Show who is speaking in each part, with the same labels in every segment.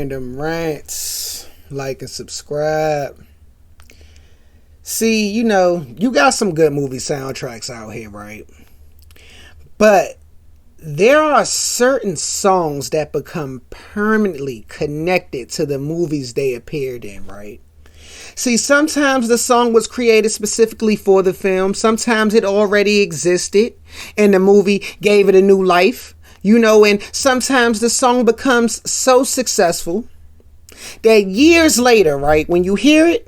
Speaker 1: Randumb Rants. Like and subscribe. See, you got some good movie soundtracks out here, right? But there are certain songs that become permanently connected to the movies they appeared in, right? See, sometimes the song was created specifically for the film. Sometimes it already existed and the movie gave it a new life. And sometimes the song becomes so successful that years later, right, when you hear it,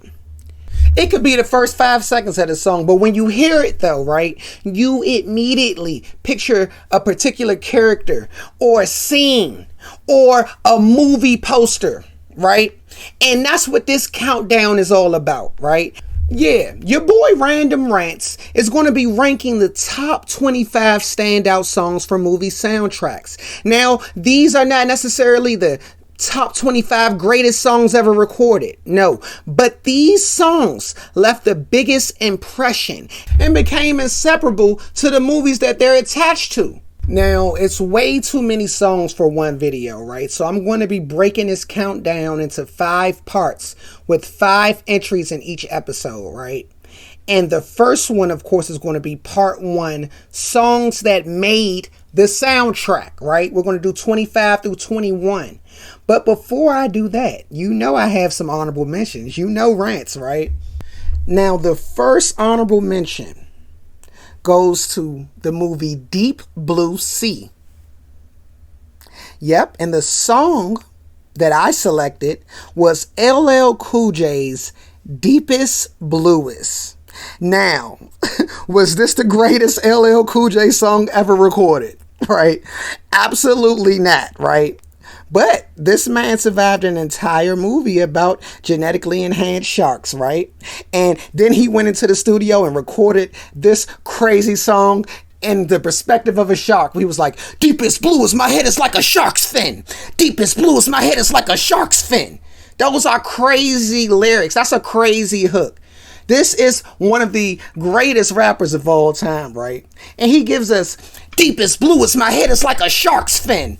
Speaker 1: it could be the first 5 seconds of the song, but when you hear it though, right, you immediately picture a particular character or a scene or a movie poster, right? And that's what this countdown is all about, right? Yeah, your boy Randumb Rants is going to be ranking the top 25 standout songs for movie soundtracks. Now, these are not necessarily the top 25 greatest songs ever recorded. No, but these songs left the biggest impression and became inseparable to the movies that they're attached to. Now, it's way too many songs for one video, right? So I'm going to be breaking this countdown into 5 parts with 5 entries in each episode, right? And the first one, of course, is going to be part 1, songs that made the soundtrack, right? We're going to do 25 through 21. But before I do that, I have some honorable mentions. Rants, right? Now, the first honorable mention goes to the movie Deep Blue Sea. Yep, and the song that I selected was LL Cool J's Deepest Bluest. Now, was this the greatest LL Cool J song ever recorded? Right? Absolutely not, right? But this man survived an entire movie about genetically enhanced sharks, right? And then he went into the studio and recorded this crazy song in the perspective of a shark. He was like, deepest blue is my head is like a shark's fin. Deepest blue is my head is like a shark's fin. Those are crazy lyrics. That's a crazy hook. This is one of the greatest rappers of all time, right? And he gives us, deepest blue is my head is like a shark's fin.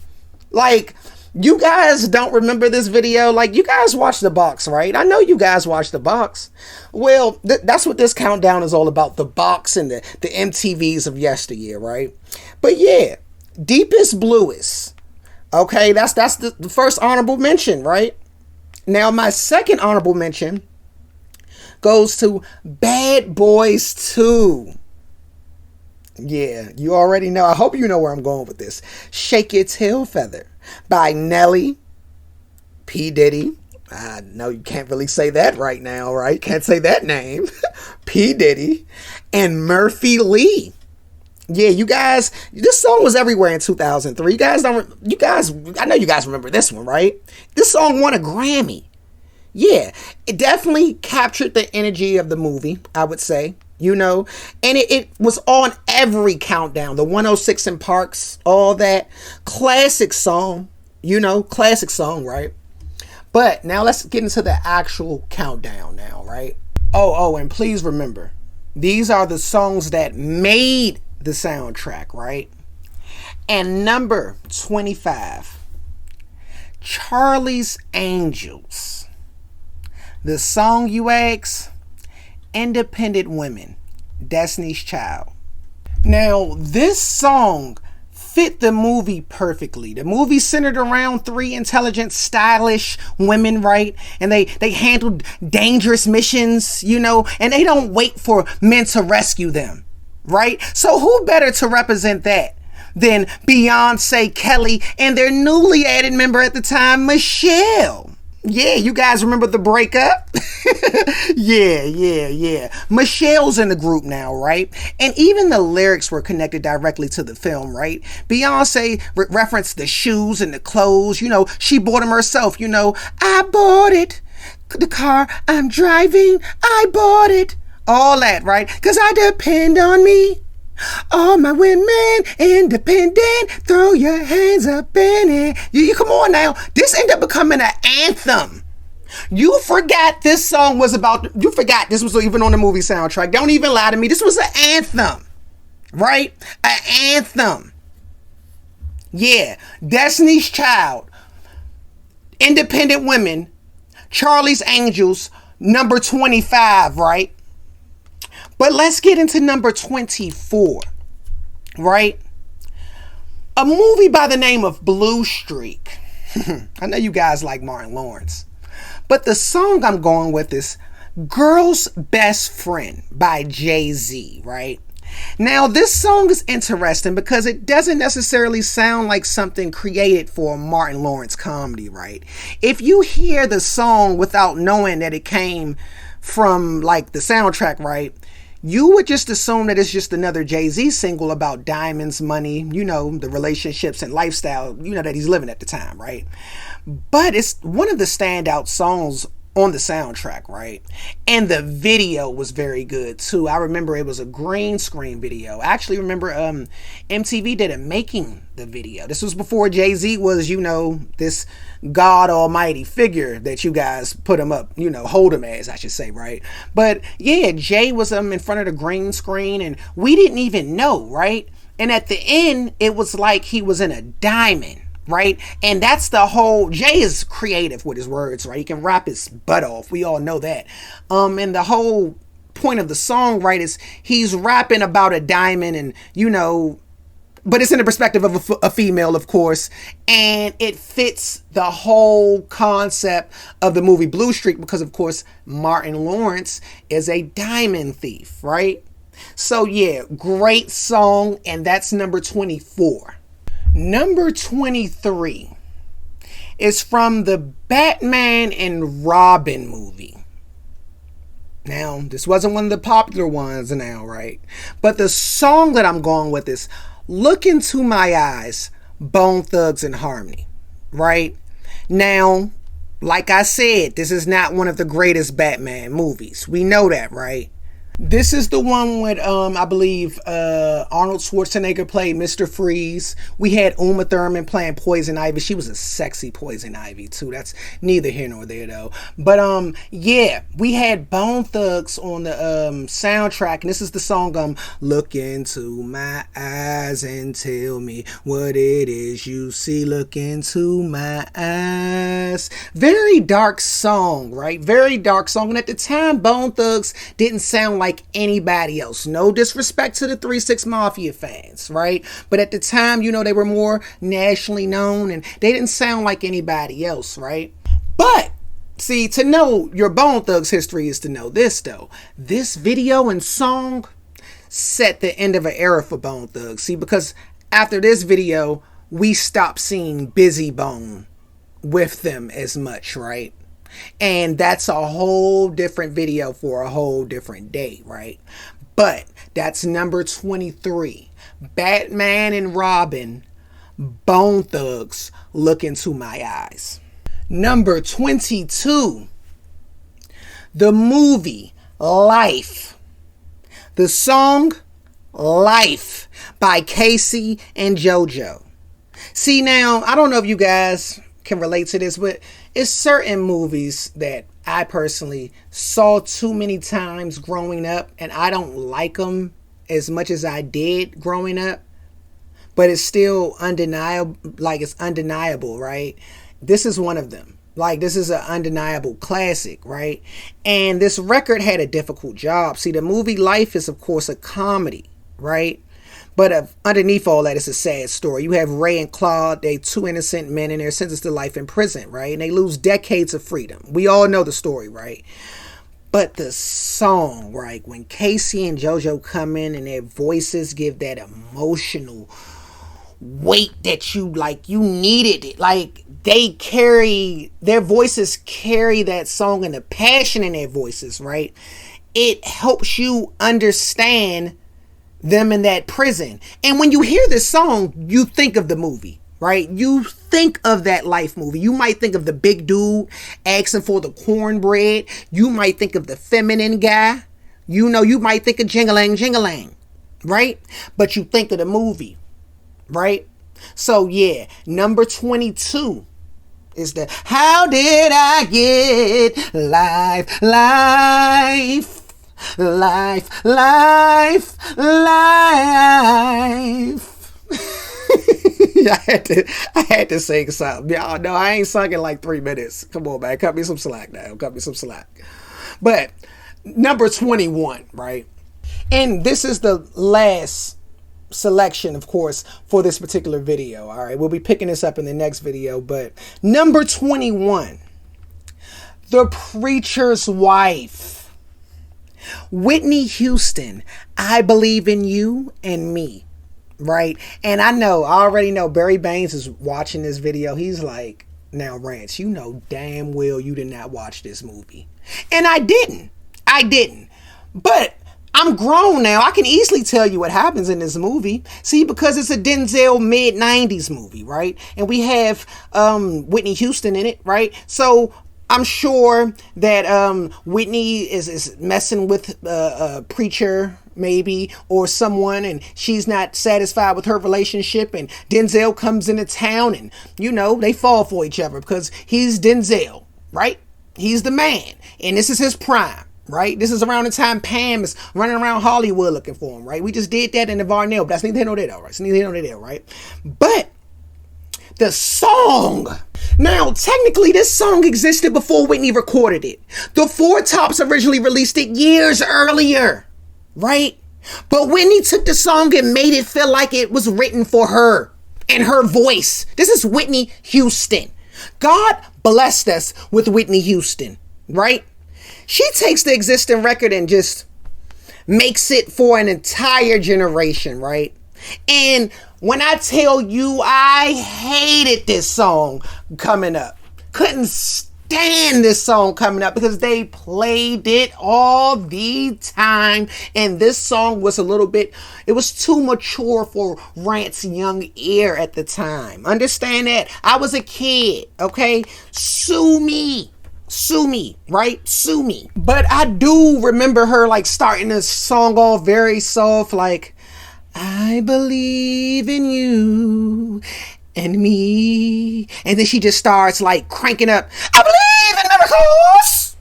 Speaker 1: Like, you guys don't remember this video? Like, you guys watch The Box, right? I know you guys watch The Box. Well, that's what this countdown is all about. The Box and the MTVs of yesteryear, right? But yeah, Deepest Bluest. Okay, that's the first honorable mention, right? Now, my second honorable mention goes to Bad Boys 2. Yeah, you already know. I hope you know where I'm going with this. Shake Your Tail Feather by Nelly, P. Diddy. I know you can't really say that right now, right? Can't say that name. P. Diddy and Murphy Lee. Yeah, you guys, this song was everywhere in 2003. I know you guys remember this one, right? This song won a Grammy. Yeah, it definitely captured the energy of the movie, I would say. And it was on every countdown, the 106 in Parks, all that. Classic song, classic song, right? But now let's get into the actual countdown now, right? Oh, and please remember, these are the songs that made the soundtrack, right? And number 25, Charlie's Angels. The song you ask, Independent Women, Destiny's Child. Now, this song fit the movie perfectly. The movie centered around 3 intelligent, stylish women, right? And they handled dangerous missions, and they don't wait for men to rescue them, right? So who better to represent that than Beyonce, Kelly, and their newly added member at the time, Michelle? Yeah, you guys remember the breakup? Yeah. Michelle's in the group now, right? And even the lyrics were connected directly to the film, right? Beyonce referenced the shoes and the clothes. She bought them herself. I bought it. The car I'm driving, I bought it. All that, right? Because I depend on me. All my women independent, throw your hands up in it. You come on now. This ended up becoming an anthem. You forgot this song was about, you forgot this was even on the movie soundtrack. Don't even lie to me. This was an anthem, right? An anthem. Yeah, Destiny's Child. Independent Women, Charlie's Angels, number 25, right? But let's get into number 24, right? A movie by the name of Blue Streak. I know you guys like Martin Lawrence, but the song I'm going with is Girl's Best Friend by Jay-Z, right? Now, this song is interesting because it doesn't necessarily sound like something created for a Martin Lawrence comedy, right? If you hear the song without knowing that it came from like the soundtrack, right, you would just assume that it's just another Jay-Z single about diamonds, money, you know, the relationships and lifestyle, you know, that he's living at the time, right? But it's one of the standout songs on the soundtrack, right? And the video was very good too. I remember it was a green screen video. I actually remember MTV did a making the video. This was before Jay-Z was, you know, this God almighty figure that you guys put him up, you know, hold him as, I should say, right? But yeah, Jay was in front of the green screen and we didn't even know, right? And at the end, it was like he was in a diamond, right? And that's the whole, Jay is creative with his words, right? He can rap his butt off. We all know that. And the whole point of the song, right, is he's rapping about a diamond and, you know, but it's in the perspective of a female, of course, and it fits the whole concept of the movie Blue Streak because, of course, Martin Lawrence is a diamond thief, right? So, yeah, great song, and that's number 24. Number 23 is from the Batman and Robin movie. Now, this wasn't one of the popular ones now, right? But the song that I'm going with is Look Into My Eyes, Bone Thugs and Harmony, right? Now, like I said, this is not one of the greatest Batman movies. We know that, right? This is the one with, I believe, Arnold Schwarzenegger played Mr. Freeze. We had Uma Thurman playing Poison Ivy. She was a sexy Poison Ivy, too. That's neither here nor there, though. But, yeah, we had Bone Thugs on the soundtrack. And this is the song, Look Into My Eyes and Tell Me What It Is You See. Look into my eyes. Very dark song, right? Very dark song. And at the time, Bone Thugs didn't sound like anybody else. No disrespect to the 3 6 Mafia fans, right? But at the time, you know, they were more nationally known and they didn't sound like anybody else, right? But see, to know your Bone Thugs history is to know this, though. This video and song set the end of an era for Bone Thugs. See, because after this video, we stopped seeing Busy Bone with them as much, right? And that's a whole different video for a whole different day, right? But that's number 23. Batman and Robin, Bone Thugs, Look Into My Eyes. Number 22. The movie Life. The song Life by Casey and JoJo. See, now, I don't know if you guys can relate to this, but it's certain movies that I personally saw too many times growing up and I don't like them as much as I did growing up, but it's still undeniable, like it's undeniable, right? This is one of them. Like, this is an undeniable classic, right? And this record had a difficult job. See, the movie Life is, of course, a comedy, right? But underneath all that, it's a sad story. You have Ray and Claude, they two innocent men, and they're sentenced to life in prison, right? And they lose decades of freedom. We all know the story, right? But the song, right? When Casey and JoJo come in and their voices give that emotional weight that you needed it. Like, their voices carry that song and the passion in their voices, right? It helps you understand them in that prison. And when you hear this song, you think of the movie, right? You think of that Life movie. You might think of the big dude asking for the cornbread. You might think of the feminine guy. You know, you might think of Jing-a-lang, Jing-a-lang, right? But you think of the movie, right? So yeah, number 22 is the How Did I Get Life, Life. Life, life, life. I had to sing something. Y'all know I ain't sung in like 3 minutes. Come on, man. Cut me some slack now. Cut me some slack. But number 21, right? And this is the last selection, of course, for this particular video. All right, we'll be picking this up in the next video. But number 21, The Preacher's Wife. Whitney Houston, I Believe in You and Me. Right? And I already know Barry Baines is watching this video. He's like, now, Rance, you know damn well you did not watch this movie. And I didn't. But I'm grown now. I can easily tell you what happens in this movie. See, because it's a Denzel mid-90s movie, right? And we have Whitney Houston in it, right? So I'm sure that Whitney is messing with a preacher, maybe, or someone, and she's not satisfied with her relationship, and Denzel comes into town, and, you know, they fall for each other because he's Denzel, right? He's the man, and this is his prime, right? This is around the time Pam is running around Hollywood looking for him, right? We just did that in the Varnell, but that's neither here nor there, right? It's neither here nor there, right? But the song. Now, technically, this song existed before Whitney recorded it. The Four Tops originally released it years earlier, right? But Whitney took the song and made it feel like it was written for her and her voice. This is Whitney Houston. God blessed us with Whitney Houston, right? She takes the existing record and just makes it for an entire generation, right? And when I tell you I hated this song coming up, couldn't stand this song coming up because they played it all the time. And this song was it was too mature for Rant's young ear at the time. Understand that? I was a kid, okay? Sue me, right? Sue me. But I do remember her like starting this song off very soft, like, I believe in you and me. And then she just starts like cranking up, I believe in miracles.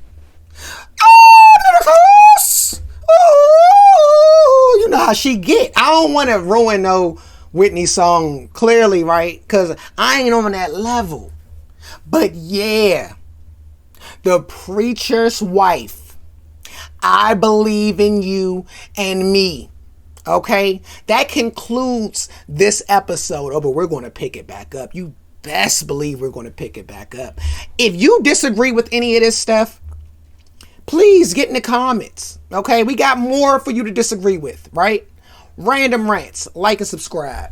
Speaker 1: Oh, miracles. Oh, you know how she get. I don't want to ruin no Whitney song, clearly, right? Because I ain't on that level. But yeah, The Preacher's Wife, I Believe in You and Me. Okay, that concludes this episode. Oh, but we're going to pick it back up. You best believe we're going to pick it back up. If you disagree with any of this stuff, please get in the comments. Okay, we got more for you to disagree with, right? Randumb Rants. Like and subscribe.